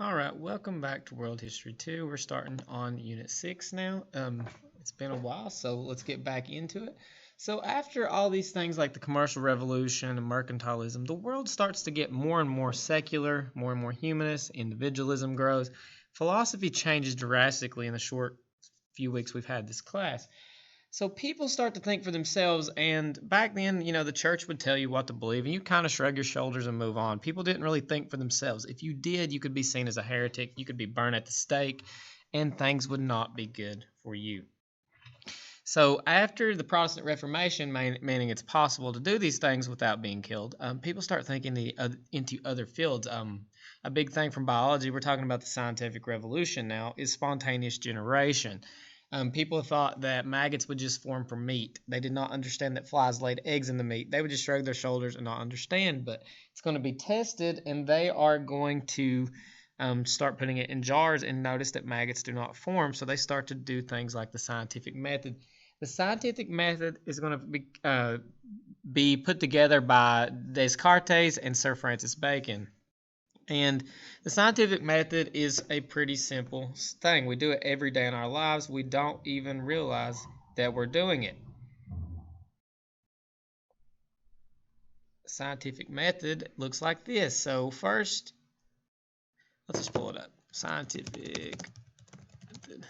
All right, welcome back to World History 2. We're starting on Unit 6 now. It's been a while, so let's get back into it. So, after all these things like the commercial revolution and mercantilism, the world starts to get more and more secular, more and more humanist, individualism grows. Philosophy changes drastically in the short few weeks we've had this class. So people start to think for themselves, and back then, the church would tell you what to believe, and you kind of shrug your shoulders and move on. People didn't really think for themselves. If you did, you could be seen as a heretic, you could be burned at the stake, and things would not be good for you. So after the Protestant Reformation, meaning it's possible to do these things without being killed, people start thinking into other fields. A big thing from biology, we're talking about the scientific revolution now, is spontaneous generation. People thought that maggots would just form from meat. They did not understand that flies laid eggs in the meat. They would just shrug their shoulders and not understand. But it's going to be tested, and they are going to start putting it in jars and notice that maggots do not form. So they start to do things like the scientific method. The scientific method is going to be put together by Descartes and Sir Francis Bacon. And the scientific method is a pretty simple thing. We do it every day in our lives. We don't even realize that we're doing it. The scientific method looks like this. So first, let's just pull it up. Scientific method.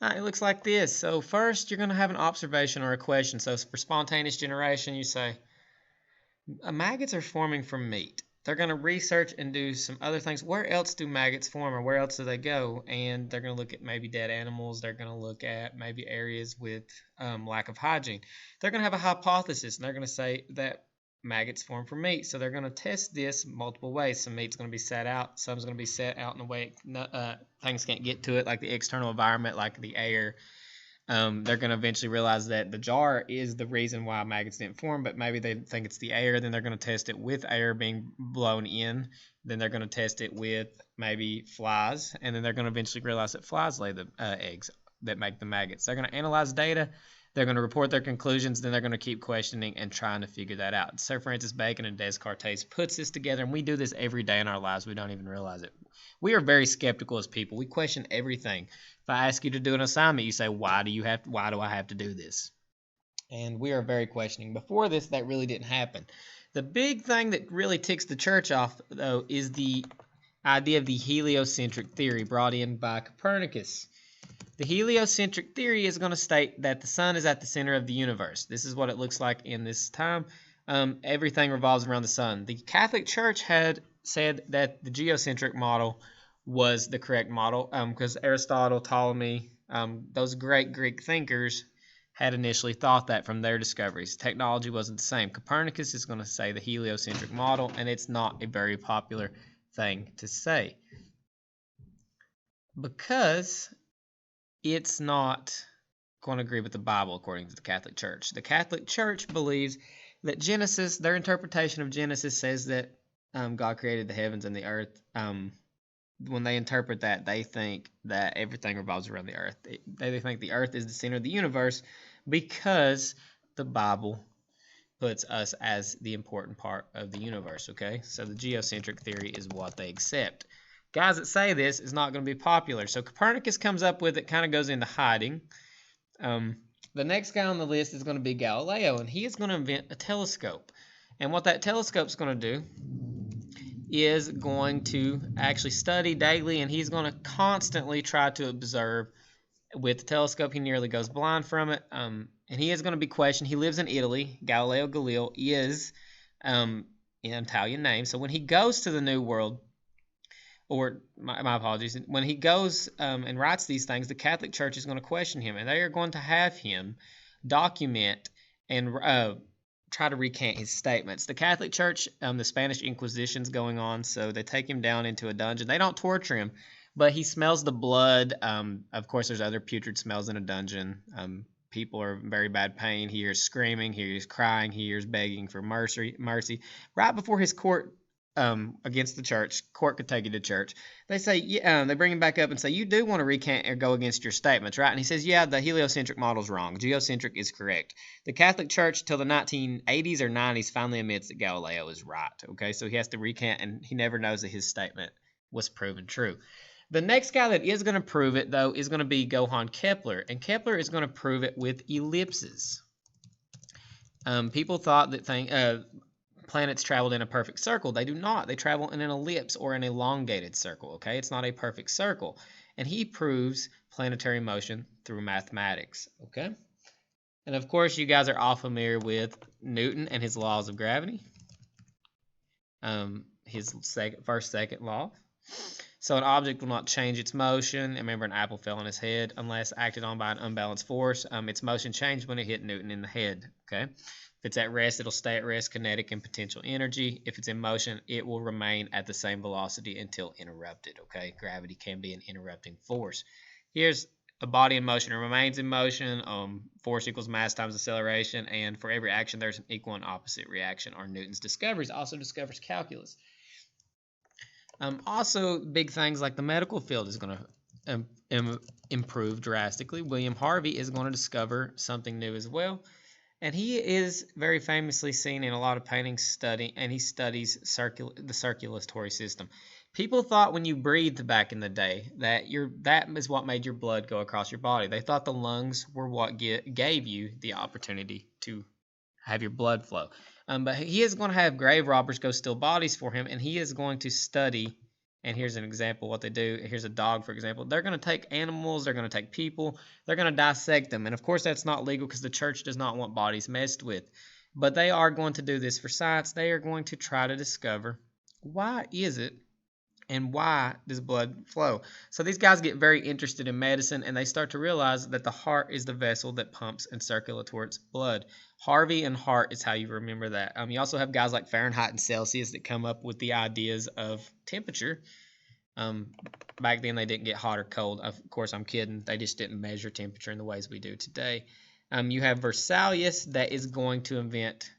All right, it looks like this. So first, you're going to have an observation or a question. So for spontaneous generation, you say, maggots are forming from meat. They're going to research and do some other things. Where else do maggots form, or where else do they go? And they're going to look at maybe dead animals. They're going to look at maybe areas with lack of hygiene. They're going to have a hypothesis, and they're going to say that maggots form from meat. So they're going to test this multiple ways. Some meat's going to be set out. Some's going to be set out in a way things can't get to it, like the external environment, like the air. They're going to eventually realize that the jar is the reason why maggots didn't form, but maybe they think it's the air. Then they're going to test it with air being blown in. Then they're going to test it with maybe flies, and then they're going to eventually realize that flies lay the eggs that make the maggots. They're going to analyze data. They're going to report their conclusions. Then they're going to keep questioning and trying to figure that out. Sir Francis Bacon and Descartes puts this together, and we do this every day in our lives. We don't even realize it. We are very skeptical as people. We question everything. If I ask you to do an assignment, you say, why do I have to do this? And we are very questioning. Before this, that really didn't happen. The big thing that really ticks the church off, though, is the idea of the heliocentric theory brought in by Copernicus. The heliocentric theory is going to state that the sun is at the center of the universe. This is what it looks like in this time. Everything revolves around the sun. The Catholic Church had said that the geocentric model was the correct model because Aristotle, Ptolemy, those great Greek thinkers had initially thought that from their discoveries. Technology wasn't the same. Copernicus is going to say the heliocentric model, and it's not a very popular thing to say because it's not going to agree with the Bible according to the Catholic Church. The Catholic Church believes that Genesis, their interpretation of Genesis says that God created the heavens and the earth. When they interpret that, they think that everything revolves around the earth. They think the earth is the center of the universe because the Bible puts us as the important part of the universe, okay? So the geocentric theory is what they accept. Guys that say this is not going to be popular. So Copernicus comes up with it, kind of goes into hiding. The next guy on the list is going to be Galileo, and he is going to invent a telescope. And what that telescope is going to do is going to actually study daily, and he's going to constantly try to observe with the telescope. He nearly goes blind from it, and he is going to be questioned. He lives in Italy. Galileo Galilei is an Italian name. So when he goes to the New World, or my apologies, when he goes and writes these things, the Catholic Church is going to question him, and they are going to have him document and try to recant his statements. The Catholic Church, the Spanish Inquisition's going on, so they take him down into a dungeon. They don't torture him, but he smells the blood. Of course, there's other putrid smells in a dungeon. People are in very bad pain. He hears screaming, he hears crying, he hears begging for mercy. Right before his court against the church. Court could take you to church. They say, yeah, they bring him back up and say, you do want to recant or go against your statements, right? And he says, yeah, the heliocentric model is wrong. Geocentric is correct. The Catholic Church till the 1980s or 90s finally admits that Galileo is right. Okay, so he has to recant, and he never knows that his statement was proven true. The next guy that is going to prove it, though, is going to be Johann Kepler, and Kepler is going to prove it with ellipses. People thought that planets traveled in a perfect circle. They do not. They travel in an ellipse or an elongated circle, okay? It's not a perfect circle. And he proves planetary motion through mathematics, okay? And of course, you guys are all familiar with Newton and his laws of gravity. His second law. So an object will not change its motion. And remember, an apple fell on his head unless acted on by an unbalanced force. Its motion changed when it hit Newton in the head, okay? If it's at rest, it'll stay at rest, kinetic and potential energy. If it's in motion, it will remain at the same velocity until interrupted, okay? Gravity can be an interrupting force. Here's a body in motion. It remains in motion. Force equals mass times acceleration. And for every action, there's an equal and opposite reaction. Or Newton's discoveries also discovers calculus. Also, big things like the medical field is going to improve drastically. William Harvey is going to discover something new as well. And he is very famously seen in a lot of paintings and he studies the circulatory system. People thought when you breathed back in the day that is what made your blood go across your body. They thought the lungs were what gave you the opportunity to have your blood flow. But he is going to have grave robbers go steal bodies for him, and he is going to study. And here's an example of what they do. Here's a dog, for example. They're going to take animals. They're going to take people. They're going to dissect them. And, of course, that's not legal because the church does not want bodies messed with. But they are going to do this for science. They are going to try to discover why is it and why does blood flow. So these guys get very interested in medicine, and they start to realize that the heart is the vessel that pumps and circulates blood. Harvey and Hart is how you remember that. You also have guys like Fahrenheit and Celsius that come up with the ideas of temperature. Back then they didn't get hot or cold. Of course, I'm kidding. They just didn't measure temperature in the ways we do today. You have Versalius that is going to invent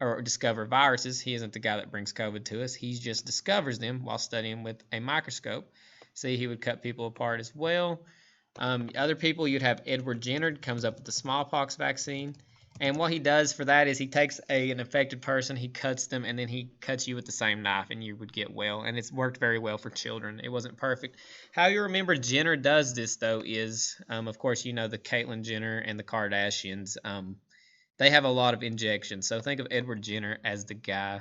or discover viruses. He isn't the guy that brings COVID to us. He just discovers them while studying with a microscope. See, he would cut people apart as well. Other people, you'd have Edward Jenner, comes up with the smallpox vaccine. And what he does for that is he takes an infected person, he cuts them, and then he cuts you with the same knife, and you would get well. And it's worked very well for children. It wasn't perfect. How you remember Jenner does this, though, is, of course, you know the Caitlyn Jenner and the Kardashians. They have a lot of injections. So think of Edward Jenner as the guy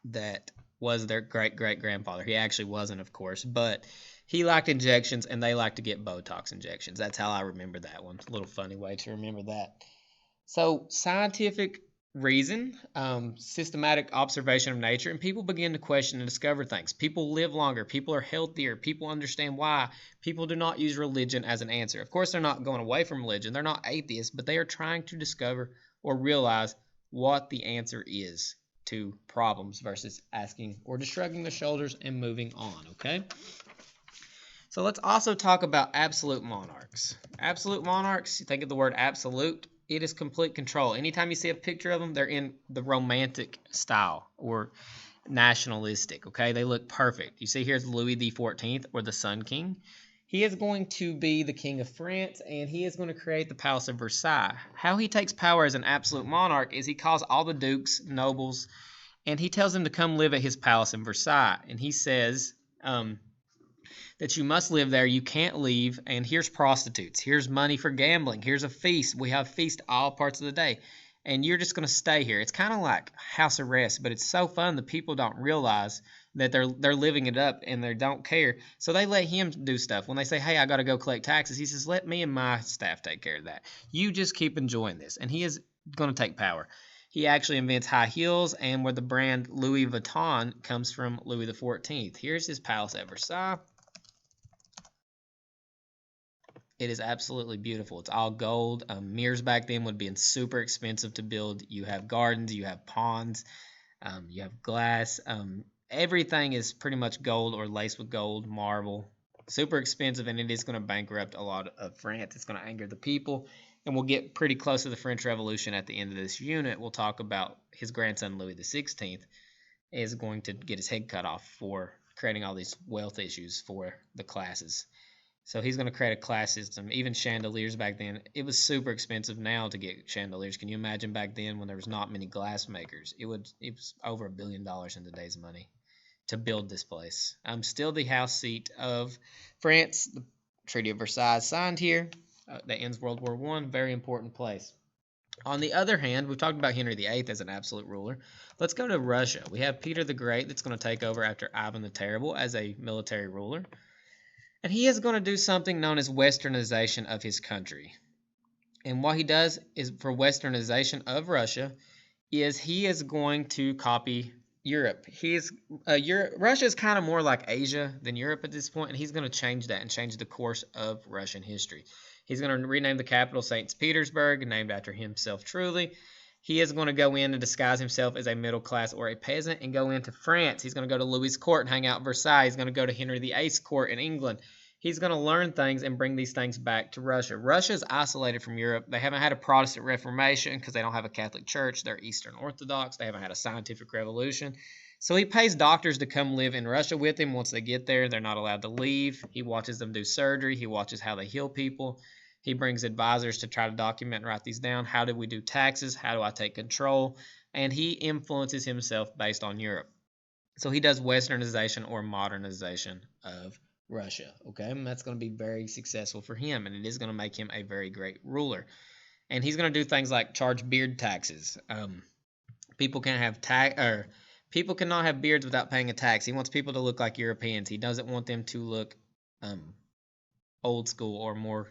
that was their great-great-grandfather. He actually wasn't, of course, but he liked injections, and they like to get Botox injections. That's how I remember that one. A little funny way to remember that. So scientific reason, systematic observation of nature, and people begin to question and discover things. People live longer. People are healthier. People understand why. People do not use religion as an answer. Of course, they're not going away from religion. They're not atheists, but they are trying to discover or realize what the answer is to problems versus asking or just shrugging their shoulders and moving on, okay? So let's also talk about absolute monarchs. Absolute monarchs, you think of the word absolute, it is complete control. Anytime you see a picture of them, they're in the romantic style or nationalistic, okay? They look perfect. You see here's Louis XIV, or the Sun King. He is going to be the King of France, and he is going to create the Palace of Versailles. How he takes power as an absolute monarch is he calls all the dukes, nobles, and he tells them to come live at his palace in Versailles. And he says that you must live there, you can't leave, and here's prostitutes, here's money for gambling, here's a feast. We have feast all parts of the day, and you're just going to stay here. It's kind of like house arrest, but it's so fun the people don't realize that they're living it up and they don't care. So they let him do stuff. When they say, hey, I got to go collect taxes, he says, let me and my staff take care of that. You just keep enjoying this. And he is going to take power. He actually invents high heels, and where the brand Louis Vuitton comes from Louis XIV. Here's his palace at Versailles. It is absolutely beautiful. It's all gold. Mirrors back then would be super expensive to build. You have gardens, you have ponds, you have glass. Everything is pretty much gold or laced with gold, marble. Super expensive, and it is going to bankrupt a lot of France. It's going to anger the people, and we'll get pretty close to the French Revolution at the end of this unit. We'll talk about his grandson, Louis XVI. is going to get his head cut off for creating all these wealth issues for the classes. So he's going to create a class system. Even chandeliers back then, it was super expensive now to get chandeliers. Can you imagine back then when there was not many glass makers? It was over $1 billion in today's money to build this place. Still the house seat of France. The Treaty of Versailles signed here. That ends World War I. Very important place. On the other hand, we've talked about Henry VIII as an absolute ruler. Let's go to Russia. We have Peter the Great that's going to take over after Ivan the Terrible as a military ruler. And he is going to do something known as westernization of his country. And what he does is for westernization of Russia is he is going to copy Europe. Russia is kind of more like Asia than Europe at this point, and he's going to change that and change the course of Russian history. He's going to rename the capital St. Petersburg, named after himself truly. He is going to go in and disguise himself as a middle class or a peasant and go into France. He's going to go to Louis' court and hang out at Versailles. He's going to go to Henry VIII's court in England. He's going to learn things and bring these things back to Russia. Russia is isolated from Europe. They haven't had a Protestant Reformation because they don't have a Catholic Church. They're Eastern Orthodox. They haven't had a scientific revolution. So he pays doctors to come live in Russia with him. Once they get there, they're not allowed to leave. He watches them do surgery. He watches how they heal people. He brings advisors to try to document and write these down. How do we do taxes? How do I take control? And he influences himself based on Europe. So he does westernization or modernization of Russia. Okay, and that's going to be very successful for him, and it is going to make him a very great ruler. And he's going to do things like charge beard taxes. People can have people cannot have beards without paying a tax. He wants people to look like Europeans. He doesn't want them to look old school or more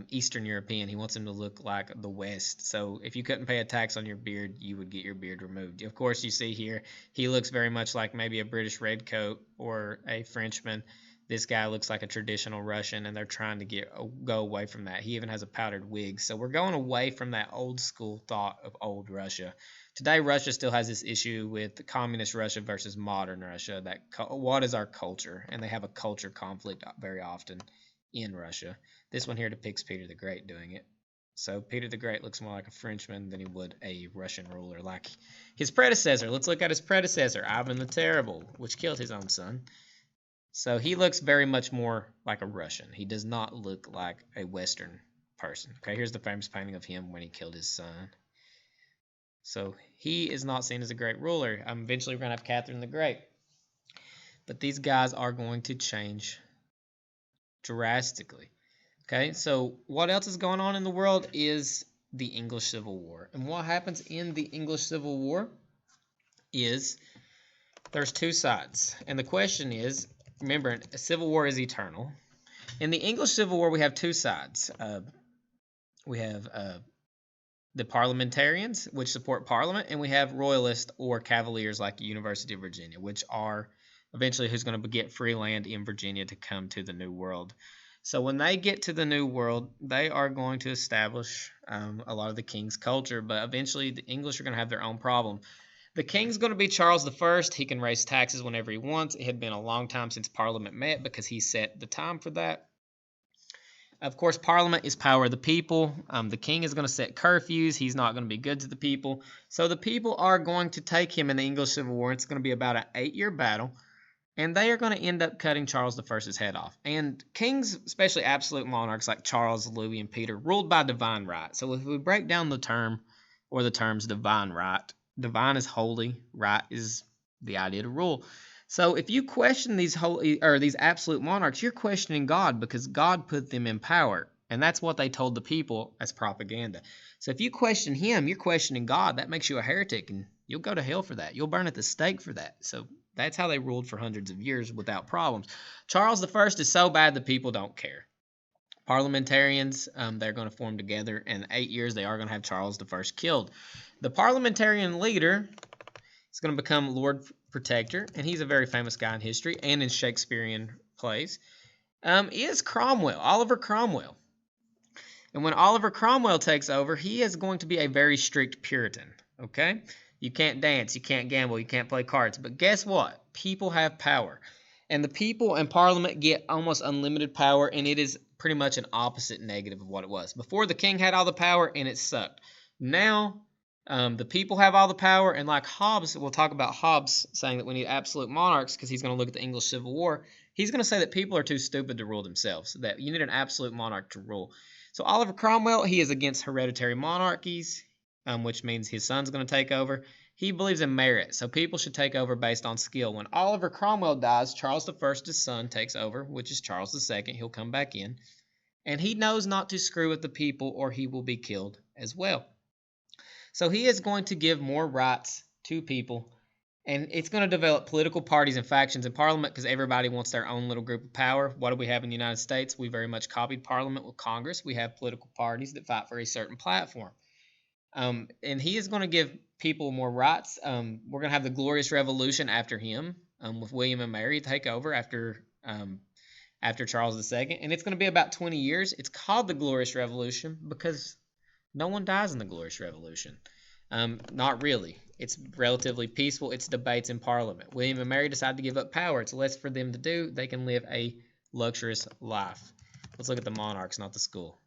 Eastern European. He wants them to look like the West. So if you couldn't pay a tax on your beard, you would get your beard removed. Of course, you see here, he looks very much like maybe a British redcoat or a Frenchman. This guy looks like a traditional Russian, and they're trying to go away from that. He even has a powdered wig. So we're going away from that old school thought of old Russia. Today, Russia still has this issue with communist Russia versus modern Russia. What is our culture? And they have a culture conflict very often in Russia. This one here depicts Peter the Great doing it. So Peter the Great looks more like a Frenchman than he would a Russian ruler, like his predecessor. Let's look at his predecessor, Ivan the Terrible, which killed his own son. So he looks very much more like a Russian. He does not look like a Western person. Okay, here's the famous painting of him when he killed his son. So he is not seen as a great ruler. Eventually we're going to have Catherine the Great. But these guys are going to change drastically. Okay, so what else is going on in the world is the English Civil War. And what happens in the English Civil War is there's two sides. And the question is, remember, a civil war is eternal. In the English Civil War, we have two sides. We have the parliamentarians, which support Parliament, and we have royalists or cavaliers like the University of Virginia, which are eventually who's going to get free land in Virginia to come to the New World. So when they get to the New World, they are going to establish a lot of the king's culture, but eventually the English are going to have their own problem. The king's going to be Charles I. He can raise taxes whenever he wants. It had been a long time since Parliament met because he set the time for that. Of course, Parliament is power of the people. The king is going to set curfews. He's not going to be good to the people. So the people are going to take him in the English Civil War. It's going to be about an 8-year battle. And they are going to end up cutting Charles I's head off. And kings, especially absolute monarchs like Charles, Louis, and Peter, ruled by divine right. So if we break down the term or the terms divine right, divine is holy, right is the idea to rule. So if you question these holy or these absolute monarchs, you're questioning God because God put them in power. And that's what they told the people as propaganda. So if you question him, you're questioning God. That makes you a heretic, and you'll go to hell for that. You'll burn at the stake for that. So that's how they ruled for hundreds of years without problems. Charles I is so bad the people don't care. Parliamentarians, they're going to form together. In 8 years, they are going to have Charles I killed. The parliamentarian leader is going to become Lord Protector, and he's a very famous guy in history and in Shakespearean plays, is Cromwell, Oliver Cromwell. And when Oliver Cromwell takes over, he is going to be a very strict Puritan, okay? You can't dance, you can't gamble, you can't play cards. But guess what? People have power. And the people and Parliament get almost unlimited power, and it is pretty much an opposite negative of what it was. Before, the king had all the power, and it sucked. Now, The people have all the power, and like Hobbes, we'll talk about Hobbes saying that we need absolute monarchs because he's going to look at the English Civil War. He's going to say that people are too stupid to rule themselves, that you need an absolute monarch to rule. So Oliver Cromwell, he is against hereditary monarchies, which means his son's going to take over. He believes in merit, so people should take over based on skill. When Oliver Cromwell dies, Charles I, his son, takes over, which is Charles II. He'll come back in, and he knows not to screw with the people or he will be killed as well. So he is going to give more rights to people, and it's going to develop political parties and factions in Parliament because everybody wants their own little group of power. What do we have in the United States? We very much copied Parliament with Congress. We have political parties that fight for a certain platform. And he is going to give people more rights. We're going to have the Glorious Revolution after him, with William and Mary take over after Charles II, and it's going to be about 20 years. It's called the Glorious Revolution because no one dies in the Glorious Revolution. Not really. It's relatively peaceful. It's debates in Parliament. William and Mary decide to give up power. It's less for them to do. They can live a luxurious life. Let's look at the monarchs, not the school.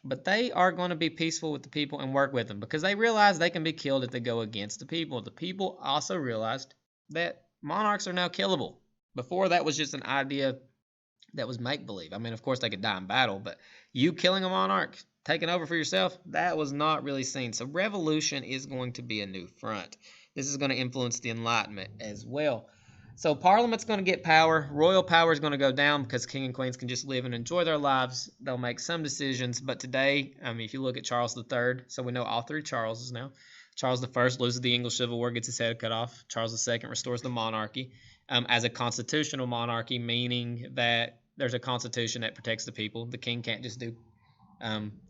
But they are going to be peaceful with the people and work with them because they realize they can be killed if they go against the people. The people also realized that monarchs are now killable. Before, that was just an idea that was make-believe. I mean, of course, they could die in battle, but you killing a monarch, taking over for yourself, that was not really seen. So revolution is going to be a new front. This is going to influence the Enlightenment as well. So Parliament's going to get power. Royal power is going to go down because king and queens can just live and enjoy their lives. They'll make some decisions. But today, if you look at Charles III, so we know all three Charleses now. Charles I loses the English Civil War, gets his head cut off. Charles II restores the monarchy as a constitutional monarchy, meaning that there's a constitution that protects the people. The king can't just do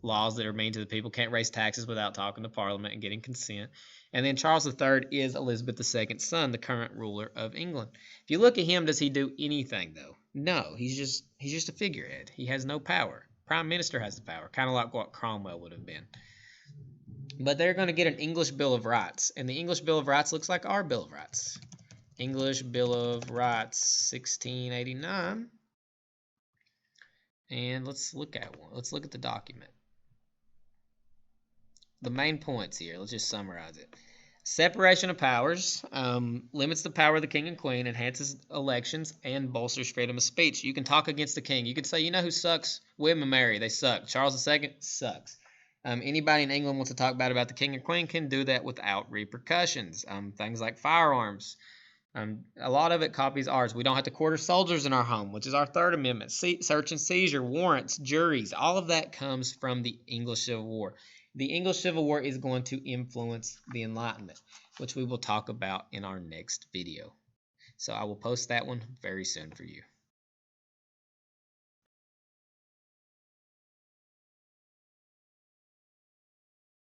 laws that are mean to the people, can't raise taxes without talking to Parliament and getting consent. And then Charles III is Elizabeth II's son, the current ruler of England. If you look at him, does he do anything though? No, he's just a figurehead. He has no power. Prime Minister has the power, kind of like what Cromwell would have been. But they're going to get an English Bill of Rights, and the English Bill of Rights looks like our Bill of Rights. English Bill of Rights, 1689. And let's look at one. Let's look at the document. The main points here, let's just summarize it. Separation of powers limits the power of the king and queen, enhances elections, and bolsters freedom of speech. You can talk against the king. You can say, you know who sucks? William and Mary, they suck. Charles II sucks. Anybody in England wants to talk bad about the king or queen can do that without repercussions. Things like firearms. A lot of it copies ours. We don't have to quarter soldiers in our home, which is our Third Amendment. Search and seizure, warrants, juries, all of that comes from the English Civil War. The English Civil War is going to influence the Enlightenment, which we will talk about in our next video. So I will post that one very soon for you.